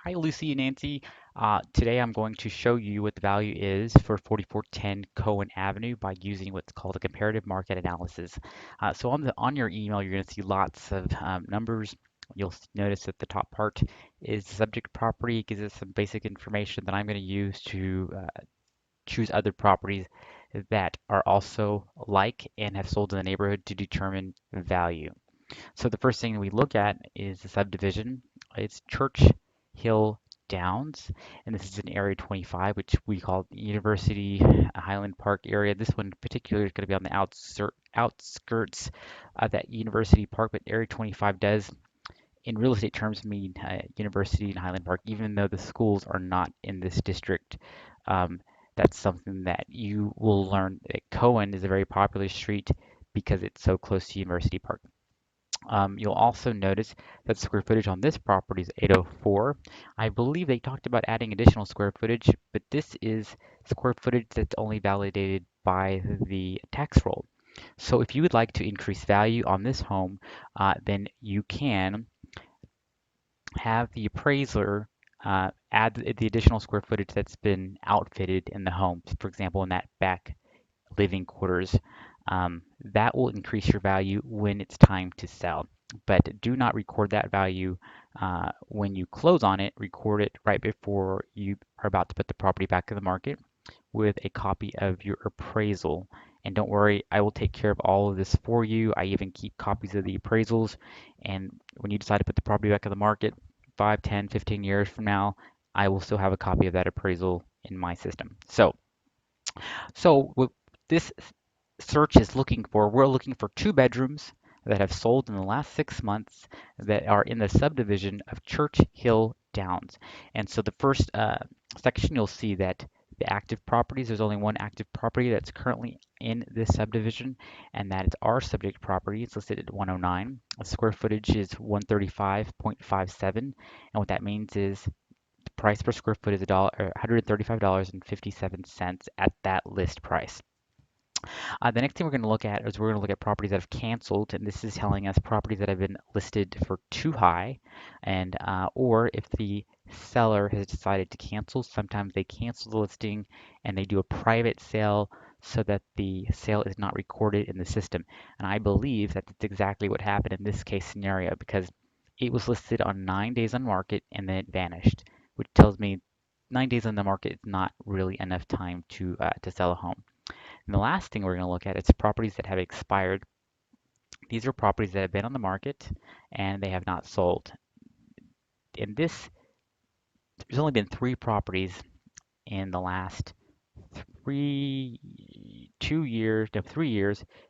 Hi, Lucy and Nancy. Today I'm going to show you what the value is for 4410 Cowan Avenue by using what's called a comparative market analysis. So on your email, you're going to see lots of numbers. You'll notice that the top part is the subject property. It gives us some basic information that I'm going to use to choose other properties that are also like and have sold in the neighborhood to determine value. So the first thing we look at is the subdivision. It's Church Hill Downs, and this is in Area 25, which we call the University Highland Park area. This one in particular is going to be on the outskirts of that University Park, but Area 25 does, in real estate terms, mean University and Highland Park, even though the schools are not in this district. Um, that's something that you will learn. Cowan is a very popular street because it's so close to University Park. You'll also notice that square footage on this property is 804. I believe they talked about adding additional square footage, but this is square footage that's only validated by the tax roll. So if you would like to increase value on this home, then you can have the appraiser add the additional square footage that's been outfitted in the home. For example, in that back living quarters, that will increase your value when it's time to sell. But do not record that value when you close on it. Record it right before you are about to put the property back in the market with a copy of your appraisal. And don't worry, I will take care of all of this for you. I even keep copies of the appraisals. And when you decide to put the property back in the market 5, 10, 15 years from now, I will still have a copy of that appraisal in my system. So what this search is looking for, we're looking for 2 bedrooms that have sold in the last 6 months that are in the subdivision of Church Hill Downs. And so the first section, you'll see that the active properties, there's only one active property that's currently in this subdivision, and that is our subject property. It's listed at 109. The square footage is 135.57. And what that means is the price per square foot is $135.57 at that list price. The next thing we're going to look at is we're going to look at properties that have canceled, and this is telling us properties that have been listed for too high, and or if the seller has decided to cancel. Sometimes they cancel the listing and they do a private sale so that the sale is not recorded in the system. And I believe that that's exactly what happened in this case scenario because it was listed on 9 days on market and then it vanished, which tells me 9 days on the market is not really enough time to sell a home. And the last thing we're going to look at is properties that have expired. These are properties that have been on the market and they have not sold. In this, there's only been 3 properties in the last 3 years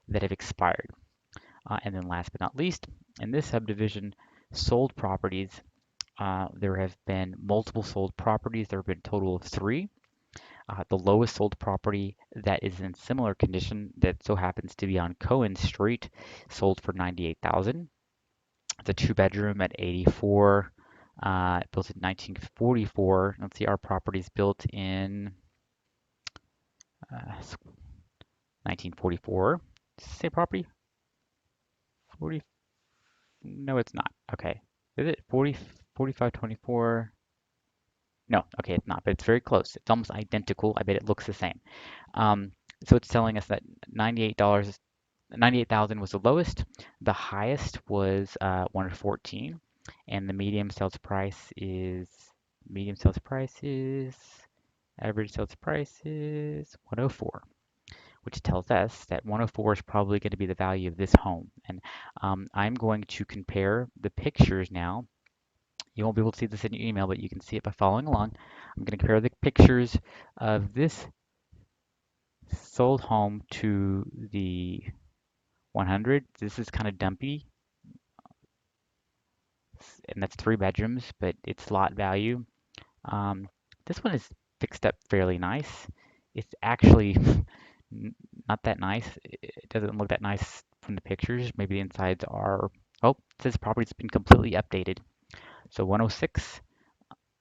that have expired. And then last but not least, in this subdivision, sold properties, there have been multiple sold properties. There have been a total of 3. The lowest sold property that is in similar condition that so happens to be on Cowan Street sold for 98,000. It's a 2 bedroom at 84, built in 1944. Let's see, our property's built in 1944. Say property? 40? No, it's not. Okay. Is it 40, 4524? No, okay, it's not, but it's very close. It's almost identical. I bet it looks the same. Um, so it's telling us that $98, 98,000 was the lowest. The highest was 114, and the medium sales price is average sales price is 104, which tells us that 104 is probably going to be the value of this home. And I'm going to compare the pictures now. You won't be able to see this in your email, but you can see it by following along. I'm going to compare the pictures of this sold home to the 100. This is kind of dumpy, and that's 3 bedrooms, but it's lot value. Um, this one is fixed up fairly nice. It's actually not that nice. It doesn't look that nice from the pictures. Maybe the insides are. Oh, it says property's been completely updated. So 106,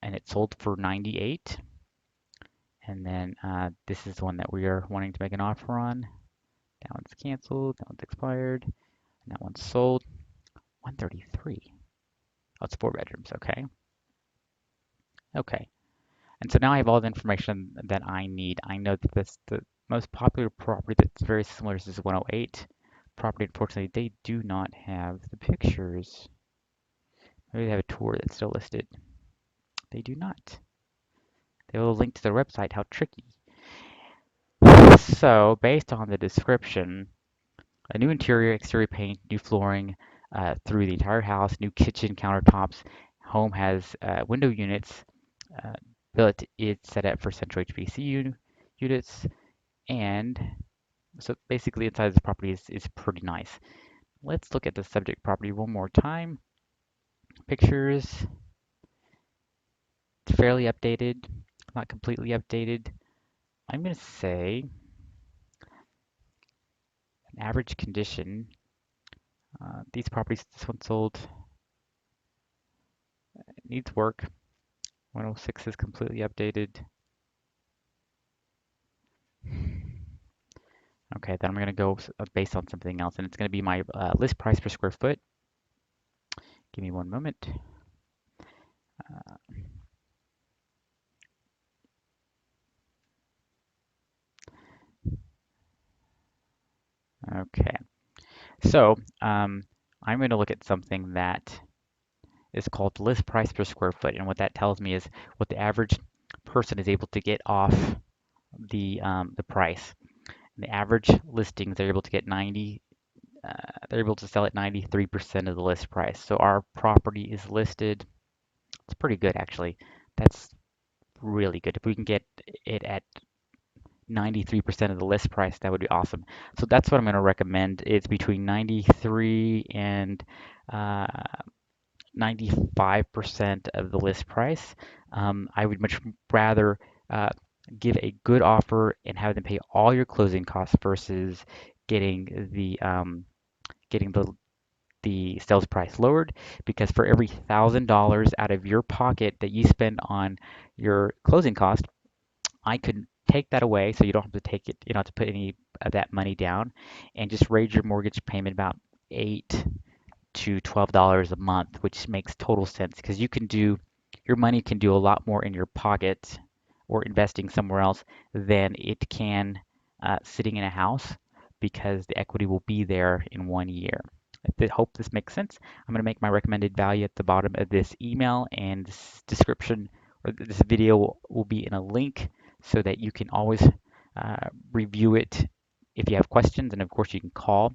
and it sold for 98. And then this is the one that we are wanting to make an offer on. That one's canceled. That one's expired. And that one's sold. 133. Oh, it's 4 bedrooms. Okay. Okay. And so now I have all the information that I need. I know that this the most popular property that's very similar is this 108 property. Unfortunately, they do not have the pictures. Maybe they have a tour that's still listed. They do not. They will link to their website. How tricky. So, based on the description, a new interior, exterior paint, new flooring through the entire house, new kitchen countertops. Home has window units uh, built. It's set up for central HVAC units, and so basically inside this property is pretty nice. Let's look at the subject property one more time. Pictures, it's fairly updated, not completely updated. I'm going to say an average condition. These properties, this one sold, needs work. 106 is completely updated. Okay, then I'm going to go based on something else, and it's going to be my list price per square foot. Give me one moment. Okay, so I'm going to look at something that is called list price per square foot, and what that tells me is what the average person is able to get off the price. And the average listings they're able to get 90. They're able to sell at 93% of the list price. So our property is listed. It's pretty good actually. That's really good. If we can get it at 93% of the list price, that would be awesome. So that's what I'm going to recommend. It's between 93 and uh, 95% of the list price. I would much rather uh, give a good offer and have them pay all your closing costs versus getting the sales price lowered, because for every $1,000 out of your pocket that you spend on your closing cost, I could take that away so you don't have to take it, you don't have to put any of that money down, and just raise your mortgage payment about $8 to $12 a month, which makes total sense because your money can do a lot more in your pocket or investing somewhere else than it can sitting in a house, because the equity will be there in 1 year. I hope this makes sense. I'm going to make my recommended value at the bottom of this email, and this description or this video will be in a link so that you can always review it if you have questions. And of course, you can call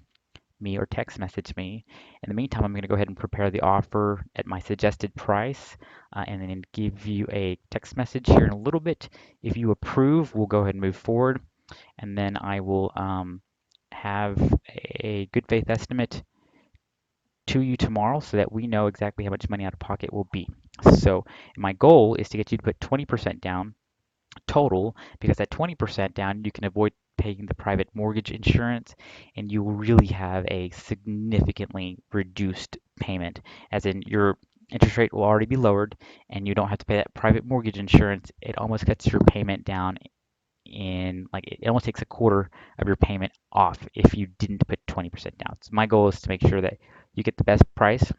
me or text message me. In the meantime, I'm going to go ahead and prepare the offer at my suggested price, and then give you a text message here in a little bit. If you approve, we'll go ahead and move forward, and then I will have a good faith estimate to you tomorrow so that we know exactly how much money out of pocket will be. So my goal is to get you to put 20% down total, because at 20% down, you can avoid paying the private mortgage insurance, and you will really have a significantly reduced payment, as in your interest rate will already be lowered and you don't have to pay that private mortgage insurance. It almost cuts your payment down in, like, it almost takes a quarter of your payment off if you didn't put 20% down. So my goal is to make sure that you get the best price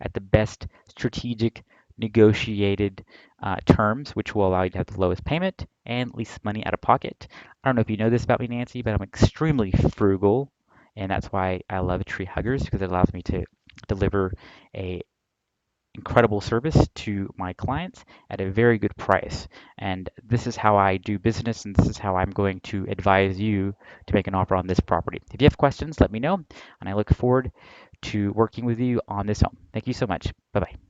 at the best strategic negotiated terms, which will allow you to have the lowest payment and least money out of pocket. I don't know if you know this about me, Nancy, but I'm extremely frugal, and that's why I love Tree Huggers, because it allows me to deliver a incredible service to my clients at a very good price. And this is how I do business, and this is how I'm going to advise you to make an offer on this property. If you have questions, let me know, and I look forward to working with you on this home. Thank you so much. Bye bye.